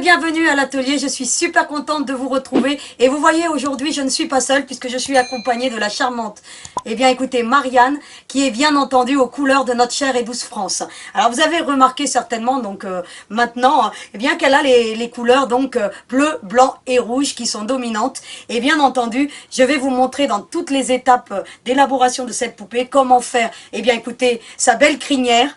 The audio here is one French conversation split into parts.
bienvenue à l'atelier, je suis super contente de vous retrouver et vous voyez aujourd'hui je ne suis pas seule puisque je suis accompagnée de la charmante, écoutez Marianne qui est bien entendu aux couleurs de notre chère et douce France. Alors vous avez remarqué certainement maintenant qu'elle a les couleurs bleu, blanc et rouge qui sont dominantes et bien entendu je vais vous montrer dans toutes les étapes d'élaboration de cette poupée comment faire écoutez sa belle crinière,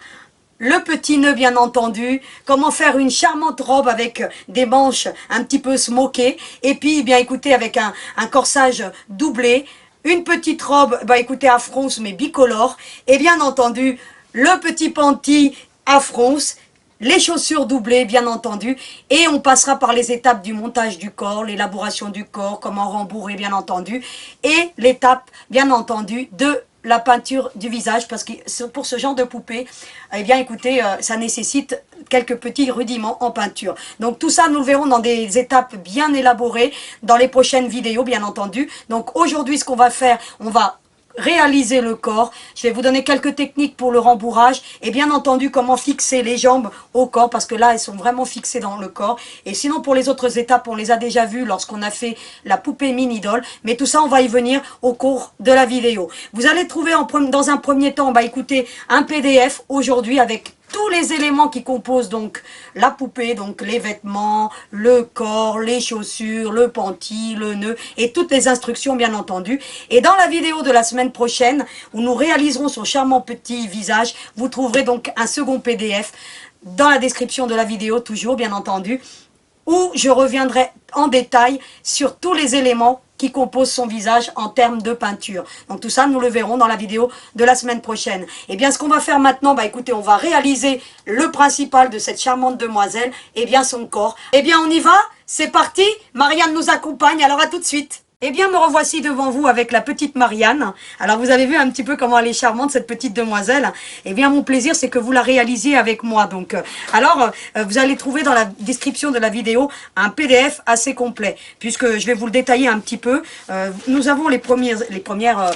le petit nœud bien entendu, comment faire une charmante robe avec des manches un petit peu smokées et puis écoutez avec un corsage doublé, une petite robe écoutez à fronce mais bicolore et bien entendu le petit panty à fronce, les chaussures doublées bien entendu et on passera par les étapes du montage du corps, l'élaboration du corps, comment rembourrer bien entendu et l'étape bien entendu de la peinture du visage parce que pour ce genre de poupée, écoutez, ça nécessite quelques petits rudiments en peinture. Donc tout ça, nous le verrons dans des étapes bien élaborées dans les prochaines vidéos, bien entendu. Donc aujourd'hui, ce qu'on va faire, on va réaliser le corps. Je vais vous donner quelques techniques pour le rembourrage et bien entendu comment fixer les jambes au corps parce que là elles sont vraiment fixées dans le corps et sinon pour les autres étapes on les a déjà vues lorsqu'on a fait la poupée mini doll mais tout ça on va y venir au cours de la vidéo. Vous allez trouver dans un premier temps écoutez un PDF aujourd'hui avec tous les éléments qui composent donc la poupée, donc les vêtements, le corps, les chaussures, le panty, le nœud et toutes les instructions bien entendu. Et dans la vidéo de la semaine prochaine où nous réaliserons son charmant petit visage, vous trouverez donc un second PDF dans la description de la vidéo toujours bien entendu où je reviendrai en détail sur tous les éléments qui composent son visage en termes de peinture. Donc tout ça, nous le verrons dans la vidéo de la semaine prochaine. Et bien, ce qu'on va faire maintenant, écoutez, on va réaliser le principal de cette charmante demoiselle, son corps. Eh bien, on y va? C'est parti? Marianne nous accompagne, alors à tout de suite. Eh bien, me revoici devant vous avec la petite Marianne. Alors, vous avez vu un petit peu comment elle est charmante, cette petite demoiselle. Eh bien, mon plaisir, c'est que vous la réalisiez avec moi. Donc, vous allez trouver dans la description de la vidéo un PDF assez complet, puisque je vais vous le détailler un petit peu. Nous avons les premières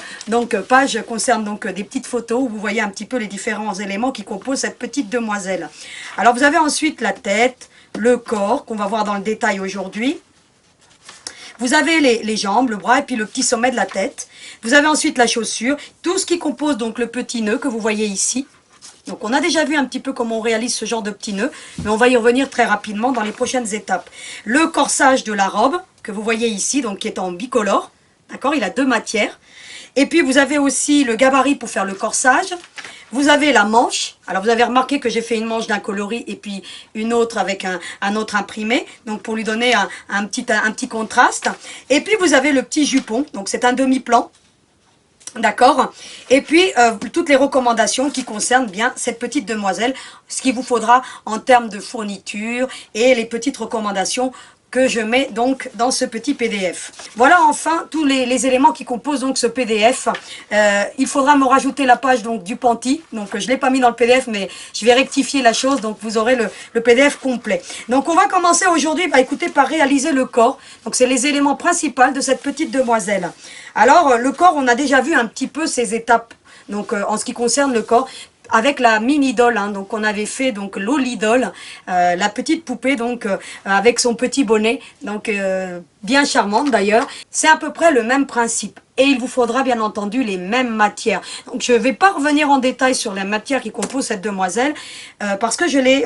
pages concernent donc des petites photos où vous voyez un petit peu les différents éléments qui composent cette petite demoiselle. Alors, vous avez ensuite la tête, le corps, qu'on va voir dans le détail aujourd'hui. Vous avez les jambes, le bras et puis le petit sommet de la tête. Vous avez ensuite la chaussure, tout ce qui compose donc le petit nœud que vous voyez ici. Donc on a déjà vu un petit peu comment on réalise ce genre de petit nœud, mais on va y revenir très rapidement dans les prochaines étapes. Le corsage de la robe que vous voyez ici, donc qui est en bicolore, d'accord, il a deux matières. Et puis vous avez aussi le gabarit pour faire le corsage. Vous avez la manche. Alors vous avez remarqué que j'ai fait une manche d'un coloris et puis une autre avec un autre imprimé. Donc pour lui donner un petit contraste. Et puis vous avez le petit jupon. Donc c'est un demi-plan. D'accord. Et puis toutes les recommandations qui concernent bien cette petite demoiselle. Ce qu'il vous faudra en termes de fourniture et les petites recommandations que je mets donc dans ce petit PDF. Voilà enfin tous les éléments qui composent donc ce PDF. Il faudra me rajouter la page donc du panty. Donc je l'ai pas mis dans le PDF mais je vais rectifier la chose. Donc vous aurez le PDF complet. Donc on va commencer aujourd'hui écoutez, par réaliser le corps. Donc c'est les éléments principaux de cette petite demoiselle. Alors le corps on a déjà vu un petit peu ces étapes. Donc en ce qui concerne le corps. Avec la mini doll, donc on avait fait donc Loli doll, la petite poupée donc avec son petit bonnet, donc bien charmante d'ailleurs. C'est à peu près le même principe et il vous faudra bien entendu les mêmes matières. Donc je ne vais pas revenir en détail sur les matières qui composent cette demoiselle parce que je l'ai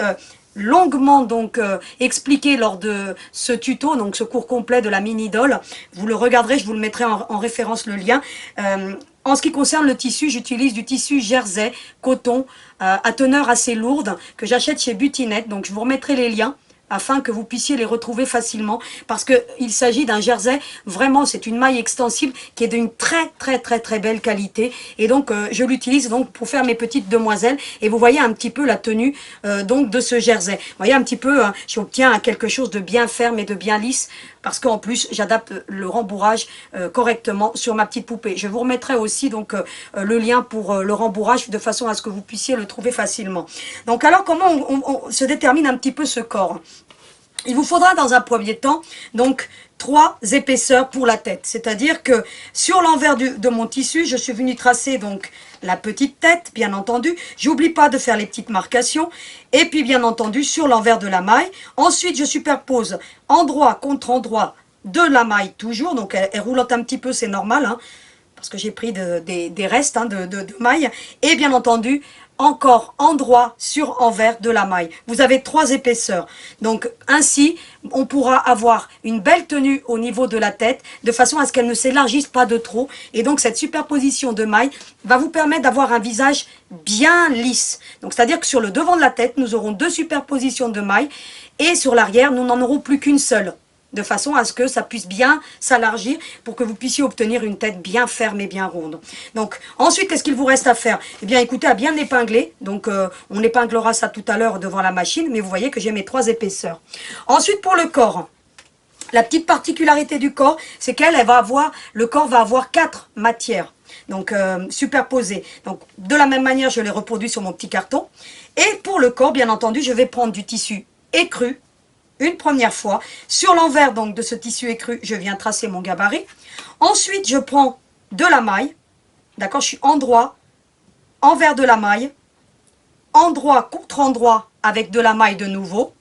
longuement donc expliqué lors de ce tuto, donc ce cours complet de la mini doll. Vous le regarderez, je vous le mettrai en référence le lien. En ce qui concerne le tissu, j'utilise du tissu jersey, coton, à teneur assez lourde, que j'achète chez Butinette. Donc je vous remettrai les liens afin que vous puissiez les retrouver facilement parce que il s'agit d'un jersey, vraiment c'est une maille extensible qui est d'une très belle qualité et donc je l'utilise donc pour faire mes petites demoiselles et vous voyez un petit peu la tenue donc de ce jersey. Vous voyez un petit peu, j'obtiens quelque chose de bien ferme et de bien lisse parce qu'en plus j'adapte le rembourrage correctement sur ma petite poupée. Je vous remettrai aussi donc le lien pour le rembourrage de façon à ce que vous puissiez le trouver facilement. Donc alors comment on se détermine un petit peu ce corps? Il vous faudra dans un premier temps, donc, 3 épaisseurs pour la tête. C'est-à-dire que sur l'envers de mon tissu, je suis venue tracer donc la petite tête, bien entendu. J'oublie pas de faire les petites marcations. Et puis, bien entendu, sur l'envers de la maille. Ensuite, je superpose endroit contre endroit de la maille toujours. Donc, elle roulotte un petit peu, c'est normal, hein, parce que j'ai pris des restes hein, de maille. Et bien entendu, encore endroit sur envers de la maille. Vous avez 3 épaisseurs. Donc ainsi, on pourra avoir une belle tenue au niveau de la tête, de façon à ce qu'elle ne s'élargisse pas de trop. Et donc cette superposition de mailles va vous permettre d'avoir un visage bien lisse. Donc c'est-à-dire que sur le devant de la tête, nous aurons 2 superpositions de mailles. Et sur l'arrière, nous n'en aurons plus qu'une seule, de façon à ce que ça puisse bien s'élargir pour que vous puissiez obtenir une tête bien ferme et bien ronde. Donc ensuite, qu'est-ce qu'il vous reste à faire? Eh bien écoutez, à bien épingler. Donc on épinglera ça tout à l'heure devant la machine, mais vous voyez que j'ai mes 3 épaisseurs. Ensuite, pour le corps, la petite particularité du corps, c'est le corps va avoir 4 matières. Donc superposées. Donc de la même manière, je les reproduis sur mon petit carton. Et pour le corps, bien entendu, je vais prendre du tissu écru une première fois. Sur l'envers donc de ce tissu écru, je viens tracer mon gabarit. Ensuite, je prends de la maille. D'accord, je suis endroit, envers de la maille, endroit contre endroit avec de la maille de nouveau.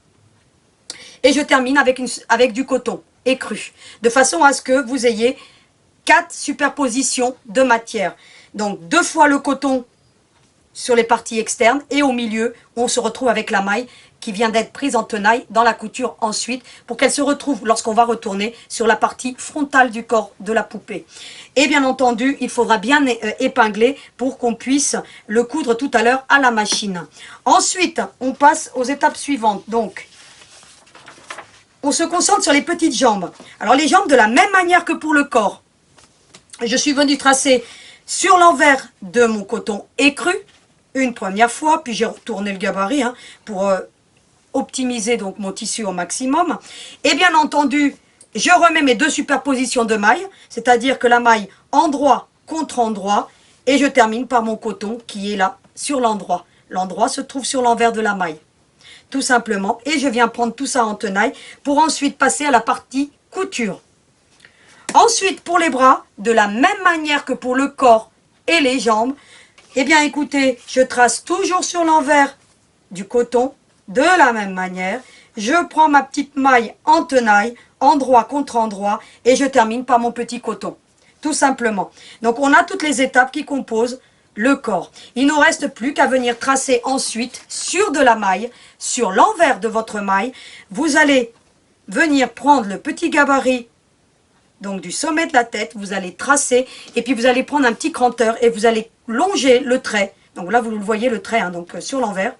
Et je termine avec du coton écru. De façon à ce que vous ayez 4 superpositions de matière. Donc 2 fois le coton sur les parties externes et au milieu, on se retrouve avec la maille qui vient d'être prise en tenaille dans la couture ensuite pour qu'elle se retrouve lorsqu'on va retourner sur la partie frontale du corps de la poupée. Et bien entendu, il faudra bien épingler pour qu'on puisse le coudre tout à l'heure à la machine. Ensuite, on passe aux étapes suivantes. Donc, on se concentre sur les petites jambes. Alors les jambes de la même manière que pour le corps. Je suis venue tracer sur l'envers de mon coton écru une première fois, puis j'ai retourné le gabarit hein, pour optimiser donc mon tissu au maximum. Et bien entendu, je remets mes 2 superpositions de mailles, c'est-à-dire que la maille endroit contre endroit, et je termine par mon coton qui est là sur l'endroit. L'endroit se trouve sur l'envers de la maille, tout simplement. Et je viens prendre tout ça en tenaille pour ensuite passer à la partie couture. Ensuite, pour les bras, de la même manière que pour le corps et les jambes, eh bien écoutez, je trace toujours sur l'envers du coton, de la même manière. Je prends ma petite maille en tenaille, endroit contre endroit, et je termine par mon petit coton, tout simplement. Donc on a toutes les étapes qui composent le corps. Il ne nous reste plus qu'à venir tracer ensuite sur de la maille, sur l'envers de votre maille. Vous allez venir prendre le petit gabarit donc du sommet de la tête, vous allez tracer et puis vous allez prendre un petit cranteur et vous allez longer le trait. Donc là, vous le voyez le trait, hein, donc sur l'envers.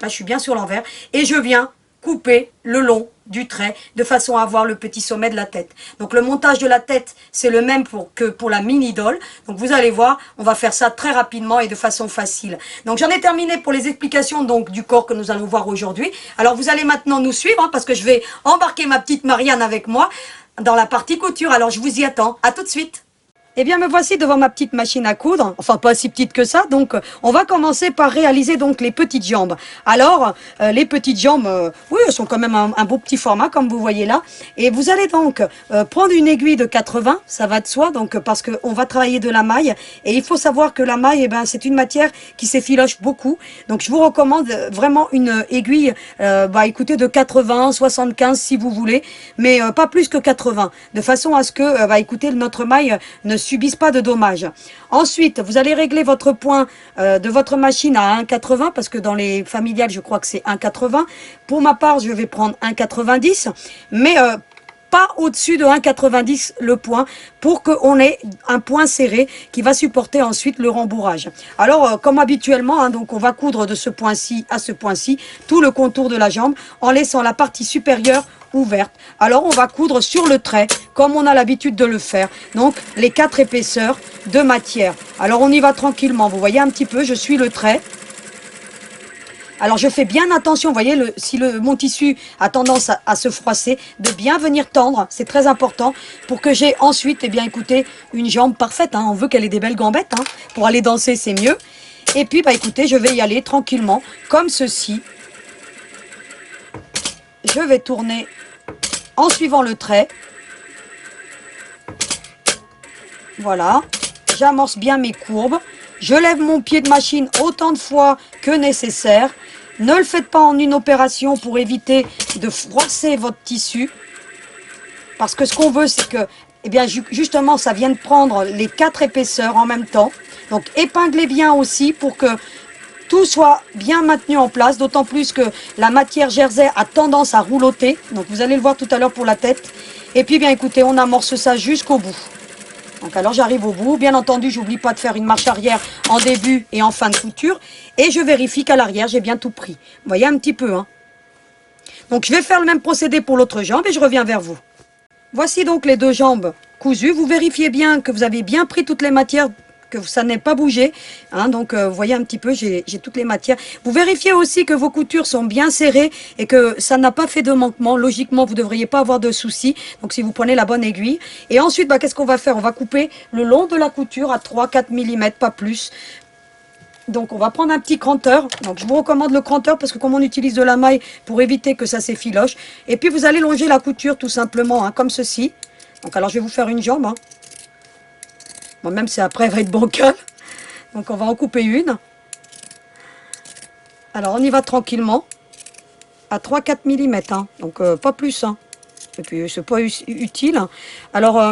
Là, je suis bien sur l'envers et je viens couper le long du trait de façon à avoir le petit sommet de la tête. Donc le montage de la tête, c'est le même que pour la mini doll. Donc vous allez voir, on va faire ça très rapidement et de façon facile. Donc j'en ai terminé pour les explications donc du corps que nous allons voir aujourd'hui. Alors vous allez maintenant nous suivre hein, parce que je vais embarquer ma petite Marianne avec moi dans la partie couture. Alors je vous y attends. À tout de suite. Eh bien, me voici devant ma petite machine à coudre, enfin pas si petite que ça, donc on va commencer par réaliser donc les petites jambes. Alors, les petites jambes, oui, elles sont quand même un beau petit format, comme vous voyez là, et vous allez donc prendre une aiguille de 80, ça va de soi, donc parce qu'on va travailler de la maille, et il faut savoir que la maille, eh ben, c'est une matière qui s'effiloche beaucoup, donc je vous recommande vraiment une aiguille, écoutez, de 80, 75 si vous voulez, mais pas plus que 80, de façon à ce que, écoutez, notre maille ne subissent pas de dommages. Ensuite, vous allez régler votre point de votre machine à 1,80 parce que dans les familiales, je crois que c'est 1,80. Pour ma part, je vais prendre 1,90, mais pas au-dessus de 1,90 le point pour qu'on ait un point serré qui va supporter ensuite le rembourrage. Alors, comme habituellement, hein, donc on va coudre de ce point-ci à ce point-ci tout le contour de la jambe en laissant la partie supérieure ouverte. Alors on va coudre sur le trait comme on a l'habitude de le faire, donc les 4 épaisseurs de matière. Alors on y va tranquillement, vous voyez un petit peu, je suis le trait. Alors je fais bien attention, vous voyez, si mon tissu a tendance à se froisser, de bien venir tendre, c'est très important pour que j'ai ensuite, eh bien écoutez, une jambe parfaite, hein. On veut qu'elle ait des belles gambettes, hein. Pour aller danser c'est mieux. Et puis écoutez, je vais y aller tranquillement, comme ceci. Je je vais tourner en suivant le trait. Voilà, j'amorce bien mes courbes. Je lève mon pied de machine autant de fois que nécessaire. Ne le faites pas en une opération pour éviter de froisser votre tissu. Parce que ce qu'on veut, c'est que, eh bien, justement, ça vienne prendre les 4 épaisseurs en même temps. Donc, épinglez bien aussi pour que tout soit bien maintenu en place. D'autant plus que la matière jersey a tendance à roulotter. Donc, vous allez le voir tout à l'heure pour la tête. Et puis, bien, écoutez, on amorce ça jusqu'au bout. Donc alors j'arrive au bout, bien entendu j'oublie pas de faire une marche arrière en début et en fin de couture et je vérifie qu'à l'arrière j'ai bien tout pris. Vous voyez un petit peu hein. Donc je vais faire le même procédé pour l'autre jambe et je reviens vers vous. Voici donc les 2 jambes cousues, vous vérifiez bien que vous avez bien pris toutes les matières, que ça n'ait pas bougé, hein, donc vous voyez un petit peu, j'ai toutes les matières. Vous vérifiez aussi que vos coutures sont bien serrées et que ça n'a pas fait de manquement. Logiquement, vous ne devriez pas avoir de soucis, donc si vous prenez la bonne aiguille. Et ensuite, qu'est-ce qu'on va faire? On va couper le long de la couture à 3-4 mm, pas plus. Donc on va prendre un petit cranteur. Donc je vous recommande le cranteur parce que comme on utilise de la maille pour éviter que ça s'effiloche. Et puis vous allez longer la couture tout simplement, hein, comme ceci. Donc alors je vais vous faire une jambe, hein. Bon, même si après elle va être bancale. Donc on va en couper une. Alors on y va tranquillement. À 3-4 mm. Hein. Donc pas plus. Hein. Et puis c'est pas utile. Alors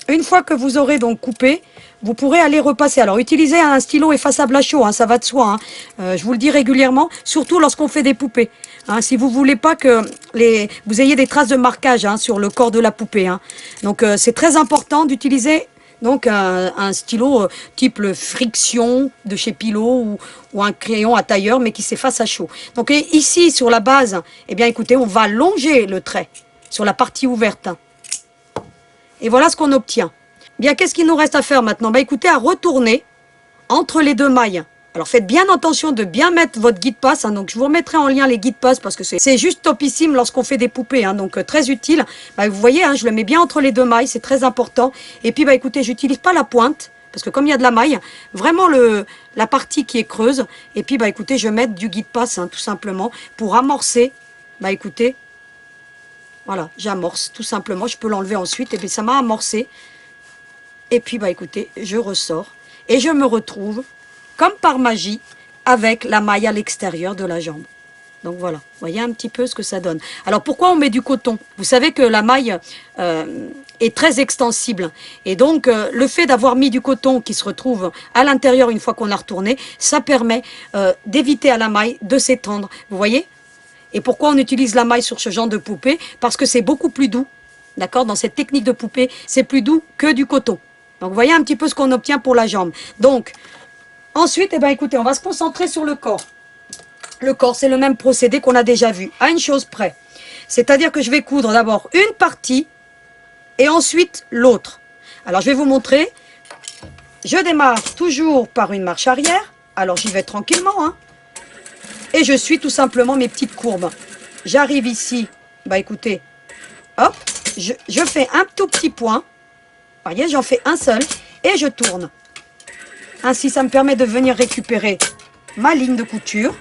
une fois que vous aurez donc coupé, vous pourrez aller repasser. Alors utilisez un stylo effaçable à chaud. Hein, ça va de soi. Hein. Je vous le dis régulièrement. Surtout lorsqu'on fait des poupées. Hein, si vous voulez pas que vous ayez des traces de marquage hein, sur le corps de la poupée. Hein. Donc c'est très important d'utiliser donc un stylo type le Friction de chez Pilot ou un crayon à tailleur mais qui s'efface à chaud. Donc ici sur la base, eh bien écoutez, on va longer le trait sur la partie ouverte. Et voilà ce qu'on obtient. Bien, qu'est-ce qu'il nous reste à faire maintenant? Écoutez, à retourner entre les 2 mailles. Alors faites bien attention de bien mettre votre guide-passe, hein, donc je vous remettrai en lien les guide-passes parce que c'est juste topissime lorsqu'on fait des poupées, hein, donc très utile. Vous voyez, hein, je le mets bien entre les 2 mailles, c'est très important. Et puis écoutez, j'utilise pas la pointe parce que comme il y a de la maille, vraiment la partie qui est creuse. Et puis écoutez, je vais mettre du guide-passe hein, tout simplement pour amorcer. Écoutez, voilà, j'amorce tout simplement. Je peux l'enlever ensuite et puis ça m'a amorcé. Et puis écoutez, je ressors et je me retrouve comme par magie, avec la maille à l'extérieur de la jambe. Donc voilà, vous voyez un petit peu ce que ça donne. Alors pourquoi on met du coton? Vous savez que la maille est très extensible. Et donc le fait d'avoir mis du coton qui se retrouve à l'intérieur une fois qu'on a retourné, ça permet d'éviter à la maille de s'étendre. Vous voyez? Et pourquoi on utilise la maille sur ce genre de poupée? Parce que c'est beaucoup plus doux. D'accord? Dans cette technique de poupée, c'est plus doux que du coton. Donc vous voyez un petit peu ce qu'on obtient pour la jambe. Donc, ensuite, écoutez, on va se concentrer sur le corps. Le corps, c'est le même procédé qu'on a déjà vu, à une chose près. C'est-à-dire que je vais coudre d'abord une partie et ensuite l'autre. Alors, je vais vous montrer. Je démarre toujours par une marche arrière. Alors, j'y vais tranquillement. Hein. Et je suis tout simplement mes petites courbes. J'arrive ici. Écoutez, hop, je fais un tout petit point. Vous voyez, j'en fais un seul et je tourne. Ainsi, ça me permet de venir récupérer ma ligne de couture.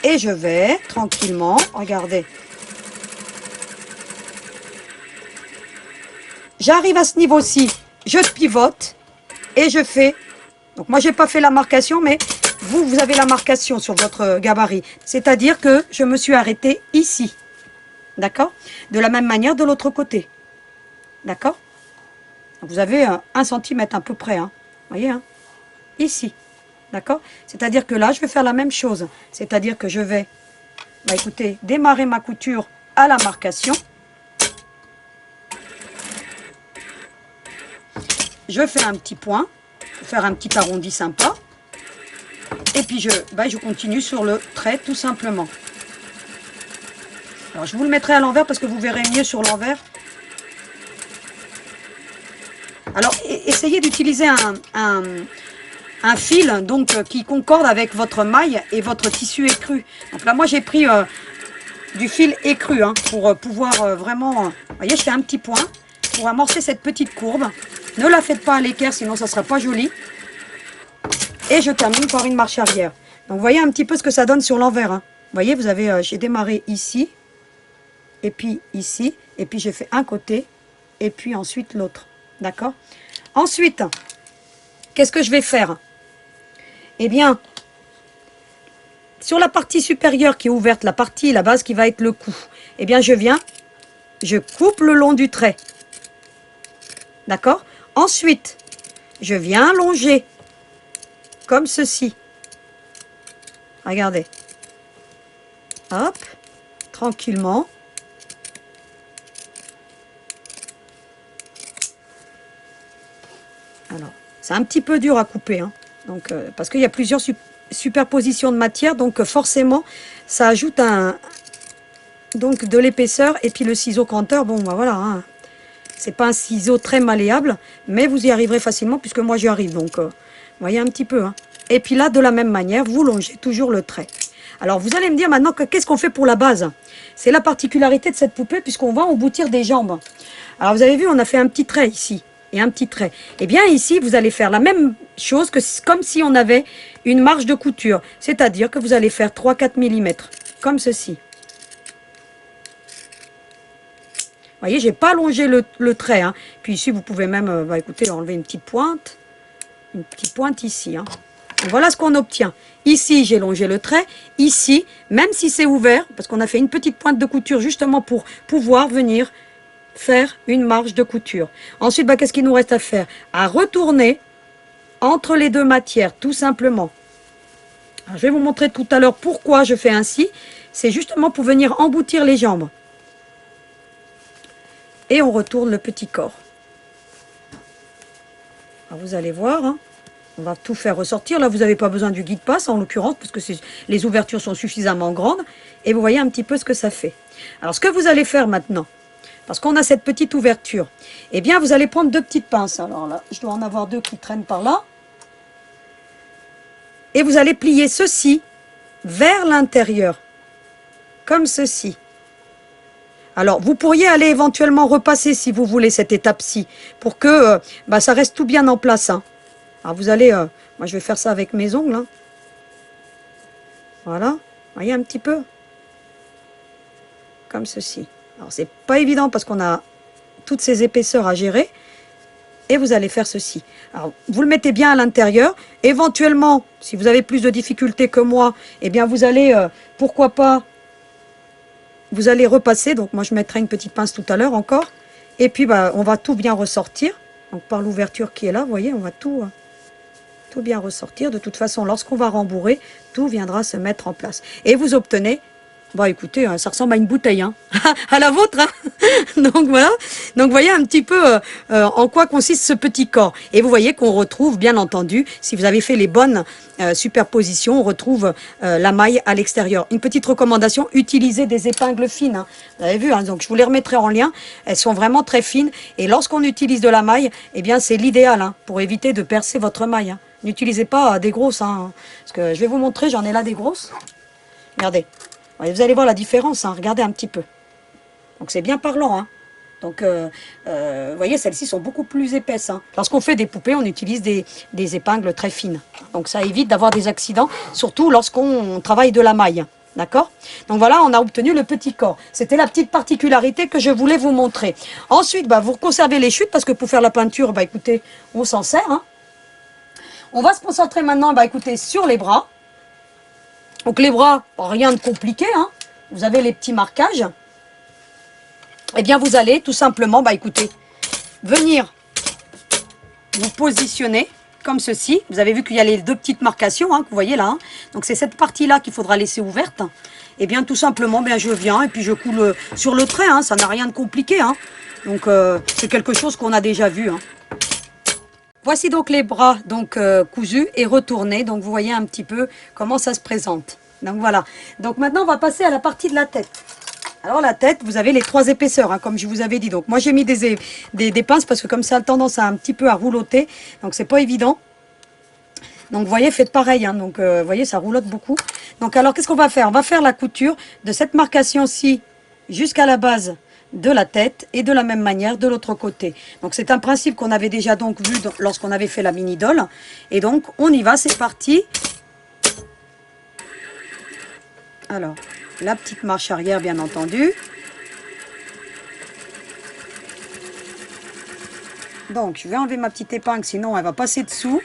Et je vais tranquillement, regardez. J'arrive à ce niveau-ci, je pivote et je fais. Donc moi, j'ai pas fait la marcation, mais vous avez la marcation sur votre gabarit. C'est-à-dire que je me suis arrêtée ici. D'accord? De la même manière de l'autre côté. D'accord? Vous avez 1 cm à peu près, hein. Vous voyez, hein, ici, d'accord? C'est-à-dire que là, je vais faire la même chose. C'est-à-dire que je vais, écoutez, démarrer ma couture à la marcation. Je fais un petit point, pour faire un petit arrondi sympa. Et puis, je continue sur le trait, tout simplement. Alors, je vous le mettrai à l'envers parce que vous verrez mieux sur l'envers. Alors, essayez d'utiliser un fil donc, qui concorde avec votre maille et votre tissu écru. Donc là, moi, j'ai pris du fil écru hein, pour pouvoir vraiment... vous voyez, je fais un petit point pour amorcer cette petite courbe. Ne la faites pas à l'équerre, sinon ça ne sera pas joli. Et je termine par une marche arrière. Donc, vous voyez un petit peu ce que ça donne sur l'envers. Hein. Vous voyez, vous avez, j'ai démarré ici, et puis ici, et puis j'ai fait un côté, et puis ensuite l'autre. D'accord? Ensuite, qu'est-ce que je vais faire? Eh bien, sur la partie supérieure qui est ouverte, la base qui va être le cou, eh bien, je coupe le long du trait. D'accord? Ensuite, je viens longer, comme ceci. Regardez. Hop, tranquillement. Alors, c'est un petit peu dur à couper, hein. Donc, parce qu'il y a plusieurs superpositions de matière, donc forcément, ça ajoute donc de l'épaisseur. Et puis le ciseau canteur, bon, bah voilà, hein. C'est pas un ciseau très malléable, mais vous y arriverez facilement, puisque moi j'y arrive. Donc, vous voyez un petit peu, hein. Et puis là, de la même manière, vous longez toujours le trait. Alors, vous allez me dire maintenant qu'est-ce qu'on fait pour la base? C'est la particularité de cette poupée, puisqu'on va emboutir des jambes. Alors, vous avez vu, on a fait un petit trait ici et un petit trait. Eh bien, ici, vous allez faire la même chose que comme si on avait une marge de couture. C'est-à-dire que vous allez faire 3-4 mm, comme ceci. Vous voyez, j'ai pas allongé le trait. Hein. Puis ici, vous pouvez même, écoutez, enlever une petite pointe. Une petite pointe ici. Hein. Et voilà ce qu'on obtient. Ici, j'ai longé le trait. Ici, même si c'est ouvert, parce qu'on a fait une petite pointe de couture justement pour pouvoir venir faire une marge de couture. Ensuite, qu'est-ce qu'il nous reste à faire? À retourner entre les deux matières, tout simplement. Alors, je vais vous montrer tout à l'heure pourquoi je fais ainsi. C'est justement pour venir emboutir les jambes. Et on retourne le petit corps. Alors, vous allez voir, hein, on va tout faire ressortir. Là, vous n'avez pas besoin du guide-passe, en l'occurrence, parce que les ouvertures sont suffisamment grandes. Et vous voyez un petit peu ce que ça fait. Alors, ce que vous allez faire maintenant, parce qu'on a cette petite ouverture, eh bien, vous allez prendre 2 petites pinces. Alors là, je dois en avoir 2 qui traînent par là. Et vous allez plier ceci vers l'intérieur, comme ceci. Alors, vous pourriez aller éventuellement repasser, si vous voulez, cette étape-ci, pour que ça reste tout bien en place. Hein. Alors, vous allez... moi, je vais faire ça avec mes ongles. Hein. Voilà. Vous voyez un petit peu? Comme ceci. Alors, c'est pas évident parce qu'on a toutes ces épaisseurs à gérer. Et vous allez faire ceci. Alors, vous le mettez bien à l'intérieur. Éventuellement, si vous avez plus de difficultés que moi, eh bien, vous allez, pourquoi pas, vous allez repasser. Donc, moi, je mettrai une petite pince tout à l'heure encore. Et puis, on va tout bien ressortir. Donc, par l'ouverture qui est là, vous voyez, on va tout bien ressortir. De toute façon, lorsqu'on va rembourrer, tout viendra se mettre en place. Et vous obtenez... écoutez, ça ressemble à une bouteille, hein. À la vôtre, hein. Donc voilà. Donc vous voyez un petit peu en quoi consiste ce petit corps. Et vous voyez qu'on retrouve, bien entendu, si vous avez fait les bonnes superpositions, on retrouve la maille à l'extérieur. Une petite recommandation, utilisez des épingles fines. Hein. Vous avez vu, hein, donc je vous les remettrai en lien. Elles sont vraiment très fines. Et lorsqu'on utilise de la maille, eh bien c'est l'idéal hein, pour éviter de percer votre maille. Hein. N'utilisez pas des grosses. Hein, parce que je vais vous montrer, j'en ai là des grosses. Regardez. Vous allez voir la différence, hein, regardez un petit peu. Donc c'est bien parlant. Hein. Donc, vous voyez, celles-ci sont beaucoup plus épaisses. Hein. Lorsqu'on fait des poupées, on utilise des épingles très fines. Donc ça évite d'avoir des accidents, surtout lorsqu'on travaille de la maille. D'accord? Donc voilà, on a obtenu le petit corps. C'était la petite particularité que je voulais vous montrer. Ensuite, vous conservez les chutes, parce que pour faire la peinture, écoutez, on s'en sert. Hein. On va se concentrer maintenant, écoutez, sur les bras. Donc les bras, rien de compliqué, hein. Vous avez les petits marquages. Eh bien vous allez tout simplement, écoutez, venir vous positionner comme ceci. Vous avez vu qu'il y a les 2 petites marcations, hein, que vous voyez là. Hein. Donc c'est cette partie-là qu'il faudra laisser ouverte. Eh bien tout simplement, je viens et puis je coule sur le trait, hein. Ça n'a rien de compliqué. Hein. Donc c'est quelque chose qu'on a déjà vu. Hein. Voici donc les bras cousus et retournés. Donc vous voyez un petit peu comment ça se présente. Donc voilà. Donc maintenant on va passer à la partie de la tête. Alors la tête, vous avez les 3 épaisseurs, hein, comme je vous avais dit. Donc moi j'ai mis des pinces parce que comme ça a tendance à un petit peu à rouloter. Donc c'est pas évident. Donc vous voyez, faites pareil. Hein, donc vous voyez, ça roulote beaucoup. Donc alors qu'est-ce qu'on va faire? On va faire la couture de cette marcation-ci jusqu'à la base de la tête et de la même manière de l'autre côté. Donc c'est un principe qu'on avait déjà vu lorsqu'on avait fait la mini doll. Et donc on y va, c'est parti. Alors, la petite marche arrière, bien entendu. Donc, je vais enlever ma petite épingle, sinon elle va passer dessous.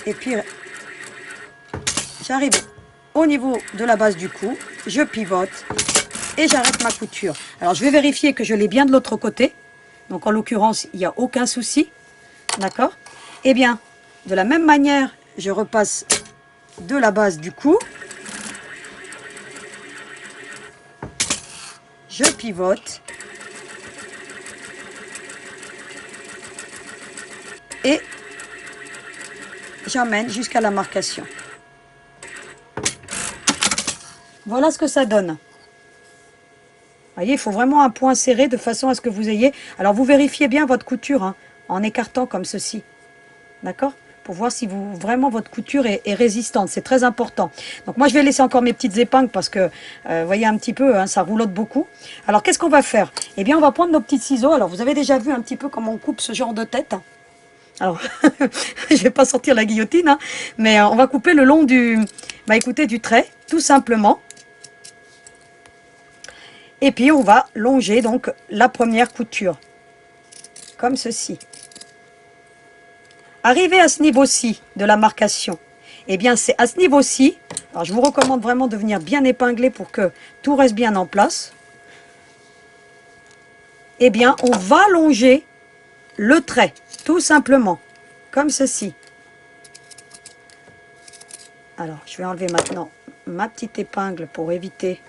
Et puis, j'arrive au niveau de la base du cou, je pivote et j'arrête ma couture. Alors, je vais vérifier que je l'ai bien de l'autre côté. Donc, en l'occurrence, il n'y a aucun souci. D'accord? Eh bien, de la même manière, je repasse de la base du cou. Je pivote. Et j'emmène jusqu'à la marcation. Voilà ce que ça donne. Vous voyez, il faut vraiment un point serré de façon à ce que vous ayez... Alors, vous vérifiez bien votre couture hein, en écartant comme ceci. D'accord? Pour voir si vraiment votre couture est résistante. C'est très important. Donc, moi, je vais laisser encore mes petites épingles parce que, vous voyez un petit peu, hein, ça roulotte beaucoup. Alors, qu'est-ce qu'on va faire? Eh bien, on va prendre nos petits ciseaux. Alors, vous avez déjà vu un petit peu comment on coupe ce genre de tête. Alors, je vais pas sortir la guillotine, hein, mais on va couper le long du, écoutez, du trait, tout simplement. Et puis, on va longer donc la première couture, comme ceci. Arrivé à ce niveau-ci de la marcation, eh bien, c'est à ce niveau-ci, alors je vous recommande vraiment de venir bien épingler pour que tout reste bien en place. Eh bien, on va longer le trait, tout simplement, comme ceci. Alors, je vais enlever maintenant ma petite épingle pour éviter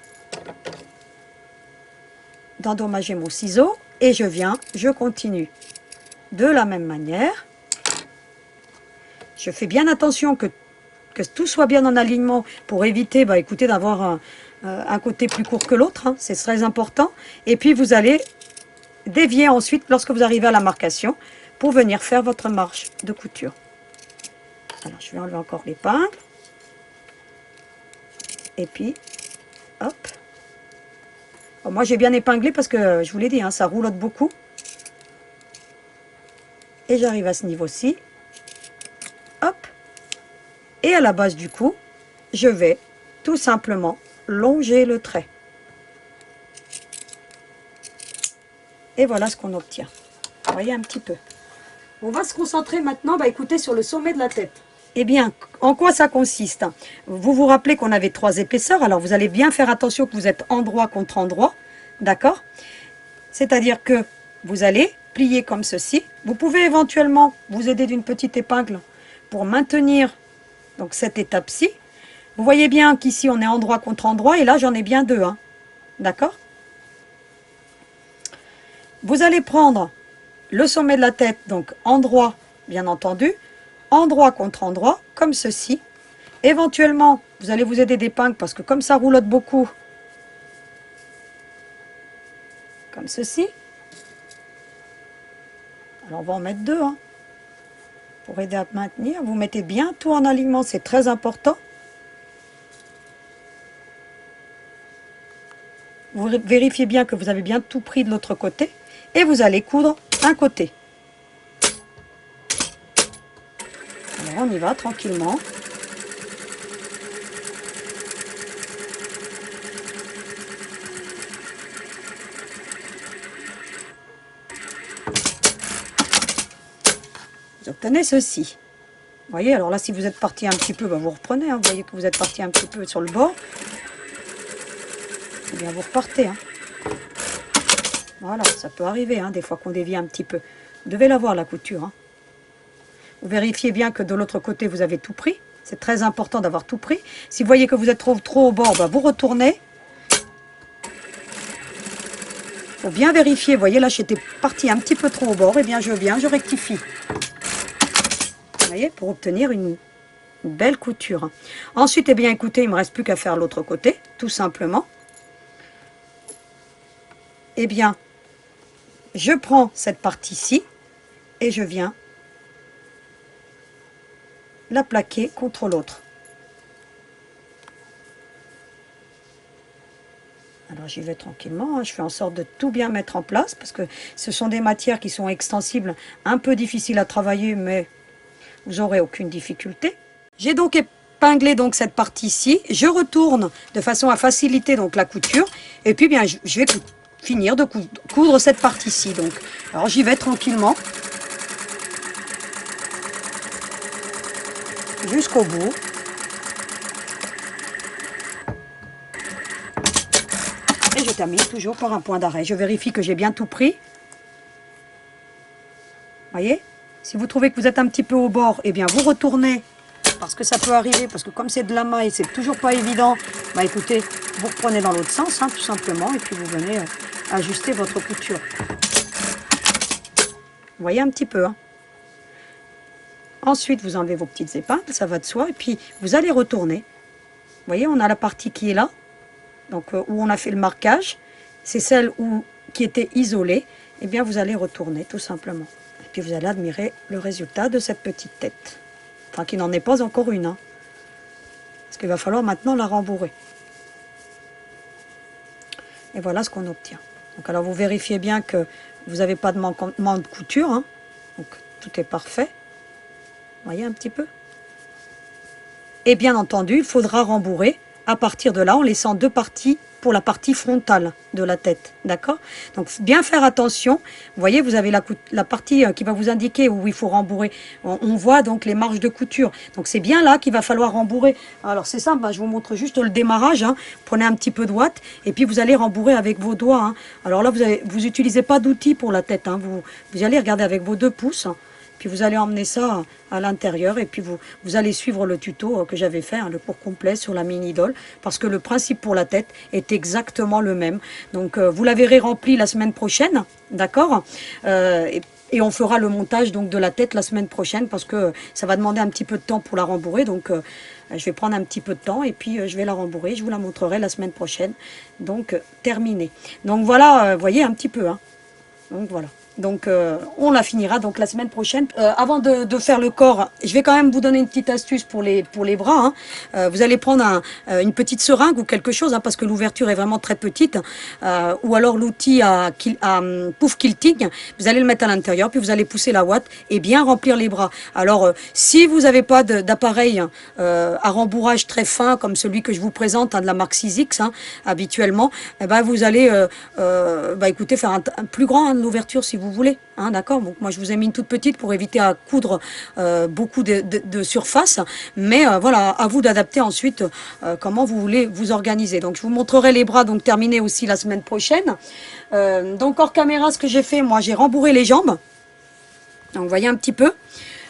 d'endommager mon ciseau. Et je continue de la même manière. Je fais bien attention que tout soit bien en alignement pour éviter, écoutez, d'avoir un côté plus court que l'autre. Hein, c'est très important. Et puis, vous allez dévier ensuite lorsque vous arrivez à la marcation pour venir faire votre marche de couture. Alors, je vais enlever encore l'épingle. Et puis, hop. Bon, moi, j'ai bien épinglé parce que, je vous l'ai dit, hein, ça roulotte beaucoup. Et j'arrive à ce niveau-ci. Hop. Et à la base du cou, je vais tout simplement longer le trait. Et voilà ce qu'on obtient. Vous voyez un petit peu. On va se concentrer maintenant, écoutez, sur le sommet de la tête. Eh bien, en quoi ça consiste? Vous vous rappelez qu'on avait 3 épaisseurs, alors vous allez bien faire attention que vous êtes endroit contre endroit, d'accord? C'est-à-dire que vous allez plier comme ceci. Vous pouvez éventuellement vous aider d'une petite épingle pour maintenir donc cette étape-ci. Vous voyez bien qu'ici on est endroit contre endroit et là j'en ai bien 2, hein, d'accord? Vous allez prendre le sommet de la tête, donc endroit, bien entendu, endroit contre endroit, comme ceci. Éventuellement, vous allez vous aider d'épingles parce que comme ça roulotte beaucoup, comme ceci. Alors on va en mettre 2, hein, pour aider à maintenir. Vous mettez bien tout en alignement, c'est très important. Vous vérifiez bien que vous avez bien tout pris de l'autre côté. Et vous allez coudre un côté. Alors on y va tranquillement. Vous obtenez ceci. Vous voyez, alors là si vous êtes parti un petit peu, vous reprenez. Hein, vous voyez que vous êtes parti un petit peu sur le bord. Eh bien vous repartez. Hein. Voilà, ça peut arriver, hein, des fois qu'on dévie un petit peu. Vous devez l'avoir la couture. Hein. Vous vérifiez bien que de l'autre côté, vous avez tout pris. C'est très important d'avoir tout pris. Si vous voyez que vous êtes trop au bord, vous retournez. Il faut bien vérifier. Vous voyez, là, j'étais partie un petit peu trop au bord. Eh bien, je rectifie. Vous voyez, pour obtenir une belle couture. Hein. Ensuite, eh bien, écoutez, il ne me reste plus qu'à faire l'autre côté, tout simplement. Eh bien, je prends cette partie-ci et je viens la plaquer contre l'autre. Alors j'y vais tranquillement, hein. Je fais en sorte de tout bien mettre en place parce que ce sont des matières qui sont extensibles, un peu difficiles à travailler, mais vous n'aurez aucune difficulté. J'ai donc épingler donc cette partie-ci. Je retourne de façon à faciliter donc la couture. Et puis bien, je vais finir de coudre cette partie-ci. Donc, alors j'y vais tranquillement jusqu'au bout. Et je termine toujours par un point d'arrêt. Je vérifie que j'ai bien tout pris. Voyez? Si vous trouvez que vous êtes un petit peu au bord, eh bien vous retournez. Parce que ça peut arriver, parce que comme c'est de la maille, c'est toujours pas évident. Bah écoutez, vous reprenez dans l'autre sens, hein, tout simplement, et puis vous venez ajuster votre couture. Vous voyez un petit peu, hein. Ensuite, vous enlevez vos petites épingles, ça va de soi, et puis vous allez retourner. Vous voyez, on a la partie qui est là, donc où on a fait le marquage. C'est celle qui était isolée. Eh bien, vous allez retourner, tout simplement. Et puis vous allez admirer le résultat de cette petite tête. Enfin, qui n'en est pas encore une, hein. Parce qu'il va falloir maintenant la rembourrer. Et voilà ce qu'on obtient. Donc alors vous vérifiez bien que vous n'avez pas de manquement de couture, hein. Donc tout est parfait. Vous voyez un petit peu. Et bien entendu, il faudra rembourrer à partir de là en laissant deux parties pour la partie frontale de la tête, d'accord? Donc bien faire attention. Vous voyez, vous avez la partie qui va vous indiquer où il faut rembourrer. On voit donc les marges de couture. Donc c'est bien là qu'il va falloir rembourrer. Alors c'est simple, hein, je vous montre juste le démarrage, hein. Prenez un petit peu de ouate et puis vous allez rembourrer avec vos doigts, hein. Alors là, vous n'utilisez pas d'outils pour la tête, hein. Vous allez regarder avec vos 2 pouces. Hein. Puis vous allez emmener ça à l'intérieur et puis vous allez suivre le tuto que j'avais fait, hein, le cours complet sur la mini-doll, parce que le principe pour la tête est exactement le même. Donc vous la verrez remplie la semaine prochaine, d'accord, et on fera le montage donc de la tête la semaine prochaine, parce que ça va demander un petit peu de temps pour la rembourrer. Donc je vais prendre un petit peu de temps et puis je vais la rembourrer. Je vous la montrerai la semaine prochaine. Donc terminé. Donc voilà, voyez un petit peu, hein. Donc voilà. Donc on la finira donc la semaine prochaine. Avant de faire le corps, je vais quand même vous donner une petite astuce pour les bras, hein. Vous allez prendre une petite seringue ou quelque chose, hein, parce que l'ouverture est vraiment très petite, ou alors l'outil à pouf quilting. Vous allez le mettre à l'intérieur, puis vous allez pousser la ouate et bien remplir les bras. Alors si vous n'avez pas d'appareil à rembourrage très fin comme celui que je vous présente, hein, de la marque 6X, hein, habituellement, eh ben, vous allez écoutez, faire un plus grand, hein, de l'ouverture si vous voulez, hein, d'accord. Donc moi je vous ai mis une toute petite pour éviter à coudre beaucoup de surface, mais voilà, à vous d'adapter ensuite comment vous voulez vous organiser. Donc je vous montrerai les bras donc terminés aussi la semaine prochaine. Donc hors caméra, ce que j'ai fait, moi j'ai rembourré les jambes. Donc vous voyez un petit peu.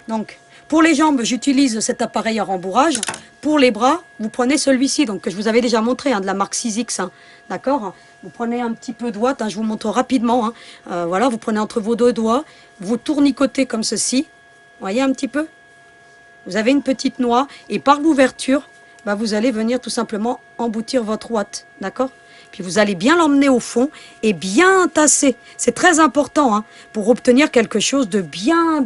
Donc pour les jambes, j'utilise cet appareil à rembourrage. Pour les bras, vous prenez celui-ci, donc que je vous avais déjà montré, hein, de la marque 6X, hein, d'accord. Vous prenez un petit peu de ouate, hein, je vous montre rapidement, hein. Voilà, vous prenez entre vos 2 doigts, vous tournicotez comme ceci, voyez un petit peu. Vous avez une petite noix et par l'ouverture, vous allez venir tout simplement emboutir votre ouate, d'accord. Puis vous allez bien l'emmener au fond et bien tasser. C'est très important, hein, pour obtenir quelque chose de bien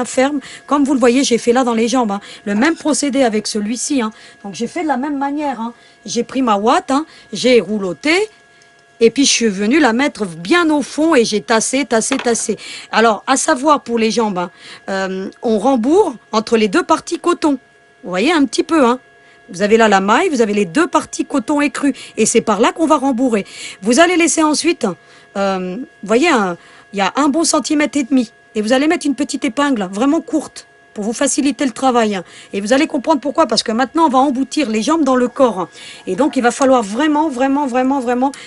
ferme. Comme vous le voyez, j'ai fait là dans les jambes, hein. Le même procédé avec celui-ci, hein. Donc j'ai fait de la même manière, hein. J'ai pris ma ouate, hein, j'ai rouloté. Et puis je suis venue la mettre bien au fond et j'ai tassé. Alors, à savoir pour les jambes, hein, on rembourre entre les 2 parties coton. Vous voyez un petit peu, hein. Vous avez là la maille, vous avez les 2 parties coton écru. Et c'est par là qu'on va rembourrer. Vous allez laisser ensuite, vous voyez, il y a 1 bon centimètre et demi. Et vous allez mettre une petite épingle vraiment courte pour vous faciliter le travail. Et vous allez comprendre pourquoi, parce que maintenant on va emboutir les jambes dans le corps. Et donc il va falloir vraiment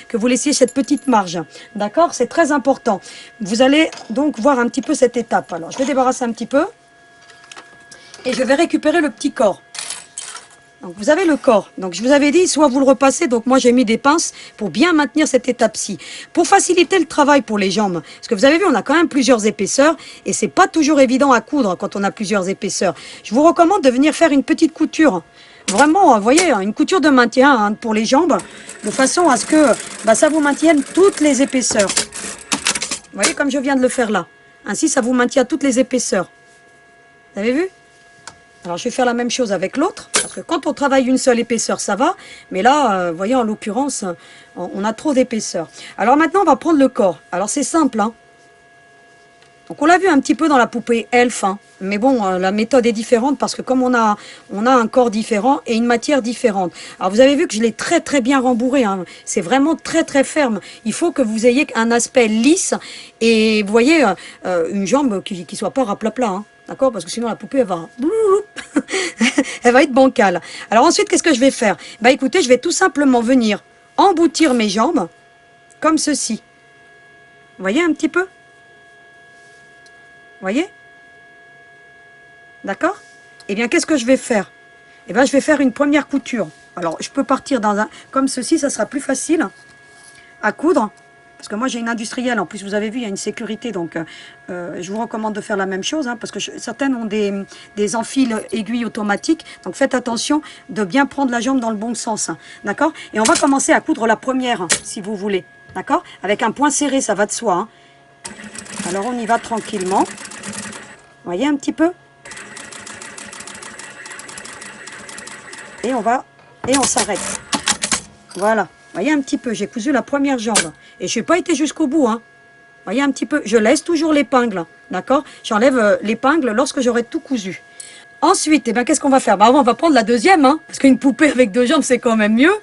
que vous laissiez cette petite marge. D'accord? C'est très important. Vous allez donc voir un petit peu cette étape. Alors je vais débarrasser un petit peu. Et je vais récupérer le petit corps. Donc vous avez le corps. Donc je vous avais dit, soit vous le repassez, donc moi j'ai mis des pinces pour bien maintenir cette étape-ci. Pour faciliter le travail pour les jambes, parce que vous avez vu, on a quand même plusieurs épaisseurs, et c'est pas toujours évident à coudre quand on a plusieurs épaisseurs. Je vous recommande de venir faire une petite couture. Vraiment, vous voyez, une couture de maintien, hein, pour les jambes, de façon à ce que ça vous maintienne toutes les épaisseurs. Vous voyez, comme je viens de le faire là. Ainsi, ça vous maintient toutes les épaisseurs. Vous avez vu ? Alors, je vais faire la même chose avec l'autre, parce que quand on travaille une seule épaisseur, ça va. Mais là, vous voyez, en l'occurrence, on a trop d'épaisseur. Alors maintenant, on va prendre le corps. Alors, c'est simple, hein. Donc on l'a vu un petit peu dans la poupée Elf, hein. Mais bon, la méthode est différente parce que comme on a un corps différent et une matière différente. Alors vous avez vu que je l'ai très très bien rembourré, hein. C'est vraiment très très ferme. Il faut que vous ayez un aspect lisse et vous voyez, une jambe qui soit pas raplapla, hein. D'accord? Parce que sinon la poupée elle va... elle va être bancale. Alors ensuite, qu'est-ce que je vais faire? Bah écoutez, je vais tout simplement venir emboutir mes jambes comme ceci. Vous voyez un petit peu? Vous voyez? D'accord? Eh bien, qu'est-ce que je vais faire? Eh bien, je vais faire une première couture. Alors, je peux partir dans un... Comme ceci, ça sera plus facile à coudre. Parce que moi, j'ai une industrielle. En plus, vous avez vu, il y a une sécurité. Donc, je vous recommande de faire la même chose. Hein, parce que certaines ont des enfiles aiguilles automatiques. Donc, faites attention de bien prendre la jambe dans le bon sens. Hein, d'accord? Et on va commencer à coudre la première, hein, si vous voulez. D'accord? Avec un point serré, ça va de soi. Hein. Alors, on y va tranquillement. Vous voyez un petit peu? Et on s'arrête. Voilà. Vous voyez un petit peu, j'ai cousu la première jambe. Et je n'ai pas été jusqu'au bout. Hein. Vous voyez un petit peu, je laisse toujours l'épingle. D'accord? J'enlève l'épingle lorsque j'aurai tout cousu. Ensuite, eh ben, qu'est-ce qu'on va faire? Bah, on va prendre la deuxième. Hein, parce qu'une poupée avec deux jambes, c'est quand même mieux.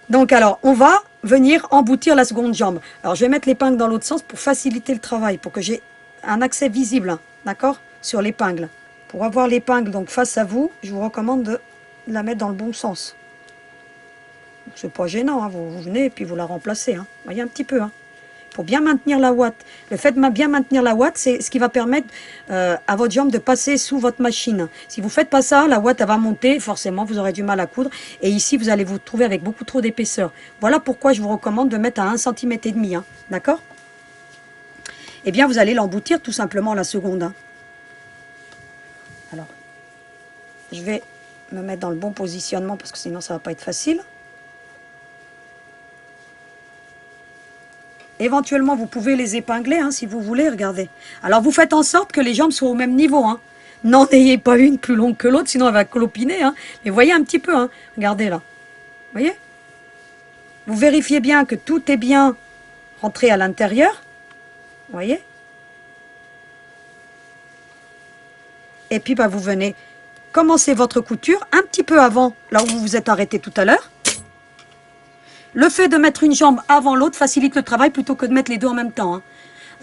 Donc alors, on va venir emboutir la seconde jambe. Alors, je vais mettre l'épingle dans l'autre sens pour faciliter le travail. Pour que j'ai un accès visible. Hein, d'accord? Sur l'épingle. Pour avoir l'épingle donc face à vous, je vous recommande de la mettre dans le bon sens. C'est pas gênant, hein. Vous venez et puis vous la remplacez. Hein. Voyez un petit peu. Hein. Pour bien maintenir la ouate. Le fait de bien maintenir la ouate, c'est ce qui va permettre à votre jambe de passer sous votre machine. Si vous ne faites pas ça, la ouate elle va monter, forcément vous aurez du mal à coudre. Et ici, vous allez vous trouver avec beaucoup trop d'épaisseur. Voilà pourquoi je vous recommande de mettre à 1,5 cm. Hein. D'accord? Eh bien, vous allez l'emboutir tout simplement la seconde. Hein. Alors, je vais me mettre dans le bon positionnement parce que sinon ça va pas être facile. Éventuellement vous pouvez les épingler hein, si vous voulez, regardez. Alors vous faites en sorte que les jambes soient au même niveau. Hein. N'en ayez pas une plus longue que l'autre, sinon elle va clopiner. Hein. Mais voyez un petit peu, hein. Regardez là. Voyez? Vous vérifiez bien que tout est bien rentré à l'intérieur. Voyez? Et puis bah, vous venez commencer votre couture un petit peu avant, là où vous vous êtes arrêté tout à l'heure. Le fait de mettre une jambe avant l'autre facilite le travail plutôt que de mettre les deux en même temps.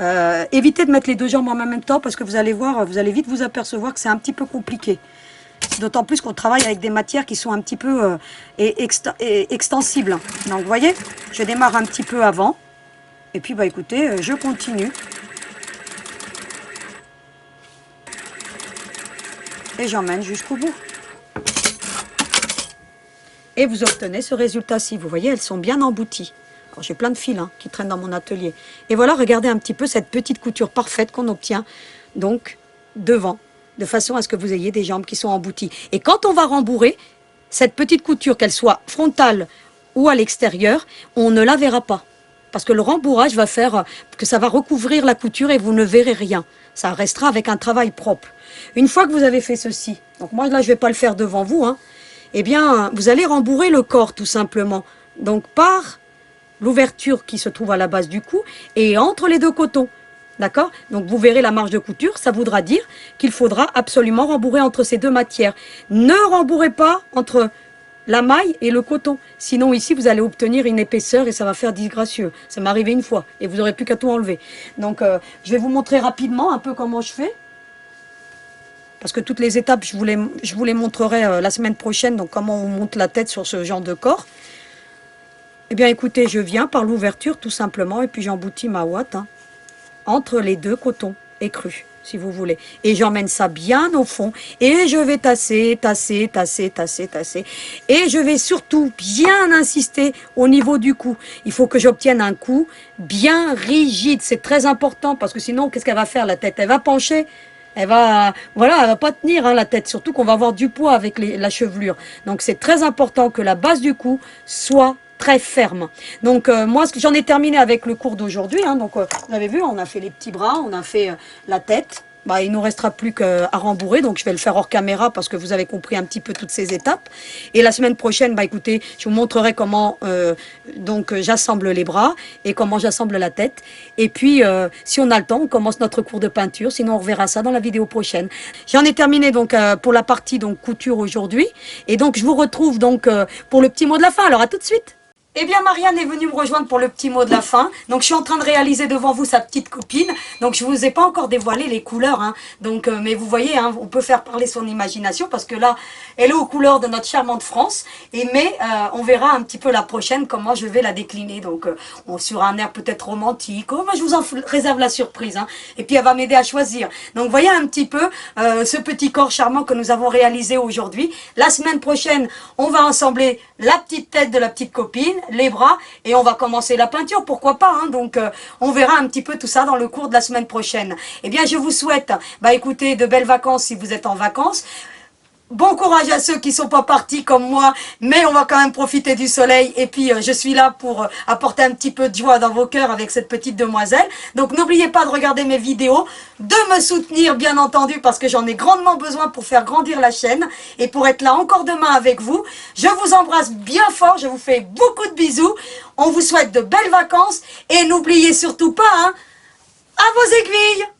Hein. Évitez de mettre les deux jambes en même temps parce que vous allez voir, vous allez vite vous apercevoir que c'est un petit peu compliqué. D'autant plus qu'on travaille avec des matières qui sont un petit peu extensibles. Donc vous voyez, je démarre un petit peu avant. Et puis bah écoutez, je continue. Et j'emmène jusqu'au bout. Et vous obtenez ce résultat-ci. Vous voyez, elles sont bien embouties. Alors j'ai plein de fils hein, qui traînent dans mon atelier. Et voilà, regardez un petit peu cette petite couture parfaite qu'on obtient donc devant, de façon à ce que vous ayez des jambes qui sont embouties. Et quand on va rembourrer, cette petite couture, qu'elle soit frontale ou à l'extérieur, on ne la verra pas. Parce que le rembourrage va faire que ça va recouvrir la couture et vous ne verrez rien. Ça restera avec un travail propre. Une fois que vous avez fait ceci, donc moi là je ne vais pas le faire devant vous, hein, eh bien vous allez rembourrer le corps tout simplement. Donc par l'ouverture qui se trouve à la base du cou et entre les deux cotons. D'accord? Donc vous verrez la marge de couture, ça voudra dire qu'il faudra absolument rembourrer entre ces deux matières. Ne rembourrez pas entre la maille et le coton. Sinon ici vous allez obtenir une épaisseur et ça va faire disgracieux. Ça m'est arrivé une fois et vous n'aurez plus qu'à tout enlever. Donc je vais vous montrer rapidement un peu comment je fais. Parce que toutes les étapes, je vous les montrerai la semaine prochaine, donc comment on monte la tête sur ce genre de corps. Eh bien écoutez, je viens par l'ouverture tout simplement et puis j'emboutis ma ouate hein, entre les deux cotons écrus, si vous voulez. Et j'emmène ça bien au fond et je vais tasser, tasser, tasser, tasser, tasser. Et je vais surtout bien insister au niveau du cou. Il faut que j'obtienne un cou bien rigide, c'est très important parce que sinon, qu'est-ce qu'elle va faire la tête? Elle va pencher. Elle va pas tenir hein, la tête, surtout qu'on va avoir du poids avec la chevelure. Donc c'est très important que la base du cou soit très ferme. Donc moi j'en ai terminé avec le cours d'aujourd'hui. Hein, donc vous avez vu, on a fait les petits bras, on a fait la tête. bah, il nous restera plus qu'à rembourrer. Donc, je vais le faire hors caméra parce que vous avez compris un petit peu toutes ces étapes. Et la semaine prochaine, bah, écoutez, je vous montrerai comment j'assemble les bras et comment j'assemble la tête. Et puis, si on a le temps, on commence notre cours de peinture. Sinon, on reverra ça dans la vidéo prochaine. J'en ai terminé donc pour la partie donc couture aujourd'hui. Et donc, je vous retrouve donc pour le petit mot de la fin. Alors, à tout de suite. Eh bien, Marianne est venue me rejoindre pour le petit mot de la fin. Donc, je suis en train de réaliser devant vous sa petite copine. Donc, je vous ai pas encore dévoilé les couleurs. Hein. Donc, mais vous voyez, hein, on peut faire parler son imagination parce que là, elle est aux couleurs de notre charmante France. Mais on verra un petit peu la prochaine comment je vais la décliner. Donc, sur un air peut-être romantique. Oh, moi, je vous en réserve la surprise. Hein. Et puis, elle va m'aider à choisir. Donc, voyez un petit peu ce petit corps charmant que nous avons réalisé aujourd'hui. La semaine prochaine, on va assembler la petite tête de la petite copine, les bras, et on va commencer la peinture, pourquoi pas, hein. Donc on verra un petit peu tout ça dans le cours de la semaine prochaine. Eh bien, je vous souhaite, bah écoutez, de belles vacances si vous êtes en vacances. Bon courage à ceux qui sont pas partis comme moi, mais on va quand même profiter du soleil. Et puis, je suis là pour apporter un petit peu de joie dans vos cœurs avec cette petite demoiselle. Donc, n'oubliez pas de regarder mes vidéos, de me soutenir, bien entendu, parce que j'en ai grandement besoin pour faire grandir la chaîne et pour être là encore demain avec vous. Je vous embrasse bien fort, je vous fais beaucoup de bisous. On vous souhaite de belles vacances et n'oubliez surtout pas, hein, à vos aiguilles!